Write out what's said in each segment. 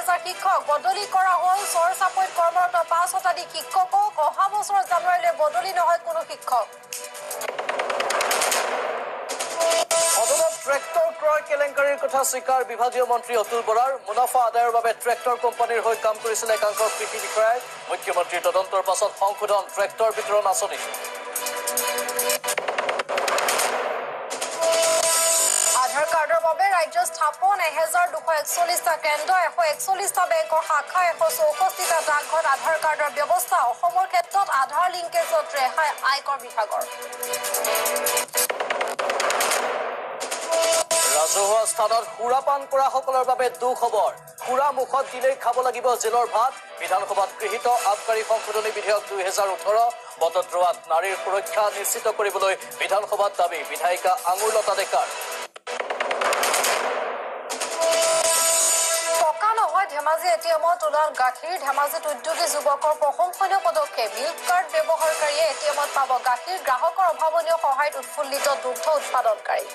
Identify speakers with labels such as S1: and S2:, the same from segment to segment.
S1: 1000 শিক্ষক বদলি কৰা হ'ল চৰ-চাপৈত কৰ্মৰত 5 শতাধিক শিক্ষকক অহা বছৰ জানুৱাৰীলৈ বদলি নহয় কোনো শিক্ষক
S2: সদনত ট্ৰেক্টৰ ক্ৰয় কেলেংকাৰীৰ কথা স্বীকাৰ বিভাগীয় মন্ত্ৰী অতুল বৰাৰ মুনাফা আদায়ৰ বাবে ট্ৰেক্টৰ কোম্পানীৰ হৈ কাম কৰিছিল একাংশ কৃষি বিষয়াই মুখ্যমন্ত্ৰীৰ তদন্তৰ পাছত সংশোধন ট্ৰেক্টৰ বিতৰণ আঁচনি
S1: আধাৰ কাৰ্ডৰ বাবে ৰাজ্য স্থাপন 1241টা কেন্দ্ৰ 141টা বেংকৰ শাখা 164টা ডাকঘৰত আধাৰ কাৰ্ডৰ ব্যৱস্থা অসমৰ ক্ষেত্ৰত আধাৰ লিংকেজত ৰেহাই আয়কৰ বিভাগৰ
S2: ৰাজহুৱা স্থানত সুৰাপান কৰা সকলৰ বাবে দুখবৰ সুৰা মুখত দিলেই খাব লাগিব জেলৰ ভাত বিধানসভাত গৃহীত আবকাৰী সংশোধনী বিধেয়ক 2018 বটদ্ৰৱাত নাৰীৰ সুৰক্ষা নিশ্চিত কৰিবলৈ বিধানসভাত দাবী বিধায়িকা আঙুৰলতা ডেকাৰ
S1: টকা নহয় ধেমাজি এটিএমত ওলাল গাখীৰ ধেমাজিত উদ্যোগী যুৱকৰ প্ৰশংসনীয় পদক্ষেপ মিল্ক কাৰ্ড ব্যৱহাৰকাৰীয়ে এটিএমত পাব গাখীৰ গ্ৰাহকৰ অভাৱনীয় সহায়ত উৎফুল্লিত দুগ্ধ উৎপাদনকাৰী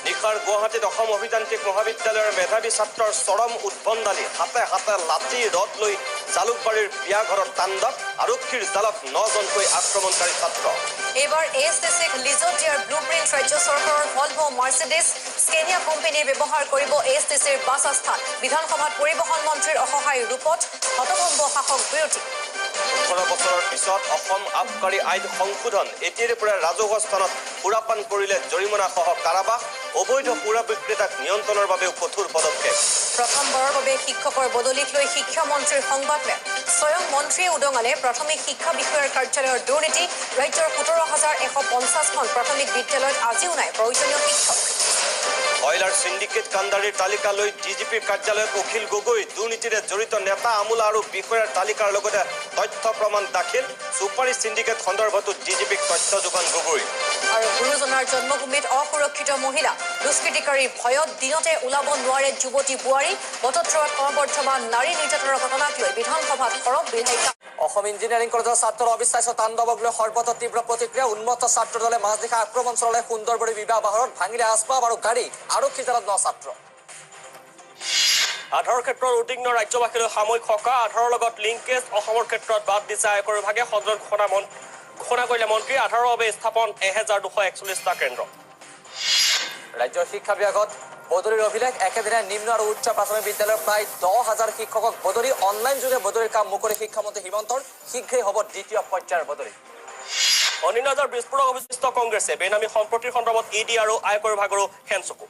S3: নিশাৰ গুৱাহাটীত অসম অভিযান্ত্ৰিক মহাবিদ্যালয়ৰ মেধাৱী ছাত্ৰৰ চৰম উদ্ভণ্ডালি হাতে হাতে লাঠি ৰড লৈ জালুকবাৰীৰ বিয়াঘৰত তাণ্ডৱ আৰক্ষীৰ জালত 9জনকৈ আক্ৰমণকাৰী ছাত্ৰ
S1: এইবাৰ এএছটিচিক লিজত দিয়াৰ ব্লুপ্ৰিণ্ট ৰাজ্য চৰকাৰৰ ভলভো মাৰ্চিডিজ স্কেনিয়া কোম্পানীয়ে ব্যৱহাৰ কৰিব এএছটিচিৰ বাছ আস্থান বিধানসভাত পৰিবহণ মন্ত্ৰীৰ অসহায় ৰূপত হতভম্ব শাসক বিৰোধী
S3: 18 বছৰৰ পিছত অসম আবকাৰী আইন সংশোধন এতিয়াৰে পৰা ৰাজহুৱা স্থানত সুৰাপান কৰিলে জৰিমনাসহ কাৰাবাস অবৈধ সুৰা বিক্ৰেতাক নিয়ন্ত্ৰণৰ বাবেও কঠোৰ পদক্ষেপ
S1: প্ৰথমবাৰৰ বাবে শিক্ষকৰ বদলিক লৈ শিক্ষামন্ত্ৰীৰ সংবাদমেল স্বয়ং মন্ত্ৰীয়ে উদঙালে প্ৰাথমিক শিক্ষা বিষয়াৰ কাৰ্যালয়ৰ দুৰ্নীতি ৰাজ্যৰ 17,150খন প্ৰাথমিক বিদ্যালয়ত আজিও নাই প্ৰয়োজনীয় শিক্ষক
S3: কয়লাৰ সিন্ডিকেট কাণ্ডাৰীৰ তালিকা লৈ ডিজিপিৰ কাৰ্যালয়ত অখিল গগৈ দুৰ্নীতিৰে জড়িত নেতা আমোলা আৰু বিষয়াৰ তালিকাৰ লগতে তথ্য প্ৰমাণ দাখিল সুপাৰী সিন্ডিকেট সন্দৰ্ভতো ডিজিপিক তথ্য যোগান গগৈ
S1: আৰু গুৰুজনাৰ জন্মভূমিত অসুৰক্ষিত মহিলা দুষ্কৃতিকাৰীৰ ভয়ত দিনতে ওলাব নোৱাৰে যুৱতী বোৱাৰী বটদ্ৰৱাত ক্ৰমবৰ্ধমান নাৰী নিৰ্যাতনৰ ঘটনাক লৈ বিধানসভাত সৰব বিধায়িকা
S2: অসম ইঞ্জিনিয়াৰিং কলেজৰ ছাত্ৰৰ অবিশ্বাস্য তাণ্ডৱক লৈ সৰ্বত্ৰ তীব্ৰ প্ৰতিক্ৰিয়া উন্মত্ত ছাত্ৰ দলে মাজনিশা আক্ৰমণ চলালে সুন্দৰবৰী বিবাহ বাহনত ভাঙিলে আচবাব আৰু গাড়ী আৰক্ষী জালত 9 ছাত্ৰ
S4: আধাৰৰ ক্ষেত্ৰত উদ্বিগ্ন ৰাজ্যবাসীলৈ সাময়িক সকাহ আধাৰৰ লগত লিংকেজ অসমৰ ক্ষেত্ৰত বাদ দিছে আয়কৰ বিভাগে সদনত ঘোষণা কৰিলে মন্ত্ৰী আধাৰৰ বাবে স্থাপন 1241টা কেন্দ্ৰ
S2: ৰাজ্যৰ শিক্ষা বিভাগত বদলিৰ অভিলেখ একেদিনে নিম্ন আৰু উচ্চ প্ৰাথমিক বিদ্যালয়ৰ প্ৰায় 10,000 শিক্ষকক বদলি অনলাইন যোগে বদলিৰ কাম মুকলি শিক্ষামন্ত্ৰী হিমন্তৰ শীঘ্ৰেই হ'ব দ্বিতীয় পৰ্যায়ৰ বদলি
S4: অনিনাজৰ বিস্ফোৰক অভিযুক্ত কংগ্ৰেছে বেনামী সম্পত্তিৰ সন্দৰ্ভত ইডি আৰু আয়কৰ বিভাগৰো হেনচকু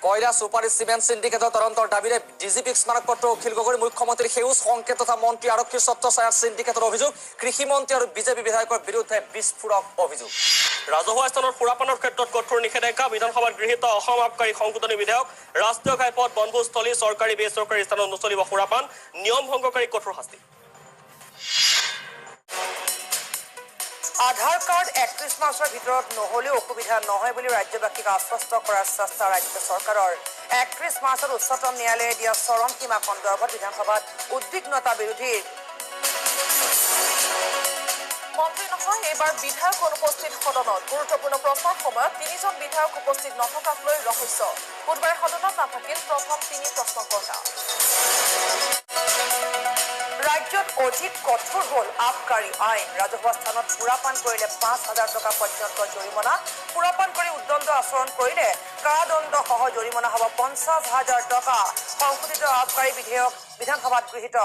S2: কয়লা সুপাৰী চিমেণ্ট সিন্ডিকেটৰ তদন্তৰ দাবীৰে ডিজিপিক স্মাৰকপত্ৰ অখিল গগৈ মুখ্যমন্ত্ৰী সেউজ সংকেত তথা মন্ত্ৰী আৰক্ষী ছত্ৰছায়াত সিন্ডিকেটৰ অভিযোগ কৃষিমন্ত্ৰী আৰু বিজেপি বিধায়কৰ বিৰুদ্ধে বিস্ফোৰক অভিযোগ
S4: ৰাজহুৱা স্থানত সুৰাপানৰ ক্ষেত্ৰত কঠোৰ নিষেধাজ্ঞা বিধানসভাত গৃহীত অসম আবকাৰী সংশোধনী বিধেয়ক ৰাষ্ট্ৰীয় ঘাইপথ বনভোজস্থলী চৰকাৰী বেচৰকাৰী স্থানত নচলিব সুৰাপান নিয়ম ভংগকাৰী কঠোৰ শাস্তি
S5: আধাৰ কাৰ্ড 31 মাৰ্চৰ ভিতৰত নহলেও অসুবিধা নহয় বুলি ৰাজ্যবাসীক আশ্বস্ত কৰাৰ চেষ্টা ৰাজ্য চৰকাৰৰ 31 মাৰ্চত উচ্চতম ন্যায়ালয়ে দিয়া চৰম সীমা সন্দৰ্ভত বিধানসভাত উদ্বিগ্নতা বিৰোধীৰ
S1: মন্ত্ৰী নহয় এইবাৰ বিধায়ক অনুপস্থিত সদনত গুৰুত্বপূৰ্ণ প্ৰশ্নৰ সময়ত 3জন বিধায়ক উপস্থিত নথকাক লৈ ৰহস্য বুধবাৰে সদনত নাথাকিল প্ৰথম 3 প্ৰশ্নকৰ্তা
S5: ৰাজ্যত অধিক কঠোৰ হ'ল আবকাৰী আইন ৰাজহুৱা স্থানত সুৰাপান কৰিলে 5,000 টকা পৰ্যন্ত জৰিমনা সুৰাপান কৰি উদ্দণ্ড আচৰণ কৰিলে কাৰাদণ্ড সহ জৰিমনা হ'ব 50,000 টকা সংশোধিত আবকাৰী বিধেয়ক বিধানসভাত গৃহীত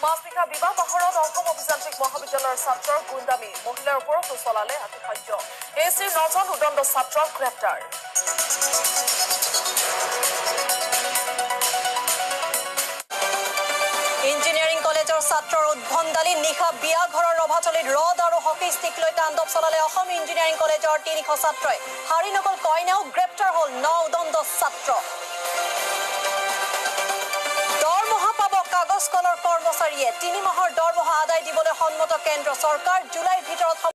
S1: মাজনিশা বিবাহ বাহৰত অসম অভিযান্ত্ৰিক মহাবিদ্যালয়ৰ ছাত্ৰৰ গুণ্ডামী মহিলাৰ ওপৰতো চলালে আতিশয্য এচিৰ 9জন উদণ্ড ছাত্ৰক গ্ৰেপ্তাৰ ইঞ্জিনিয়াৰিং কলেজৰ ছাত্ৰৰ উদ্ভণ্ডালি নিশা বিয়া ঘৰৰ ৰভাতলীত ৰড আৰু হকী ষ্টিক লৈ তাণ্ডৱ চলালে অসম ইঞ্জিনিয়াৰিং কলেজৰ 300 ছাত্ৰই হাৰি নগল কইনাও গ্ৰেপ্তাৰ হ'ল 9 উদণ্ড ছাত্ৰ দৰমহা পাব কাগজ কলৰ কৰ্মচাৰীয়ে 3 মাহৰ দৰমহা আদায় দিবলৈ সন্মত কেন্দ্ৰ চৰকাৰ জুলাইৰ ভিতৰত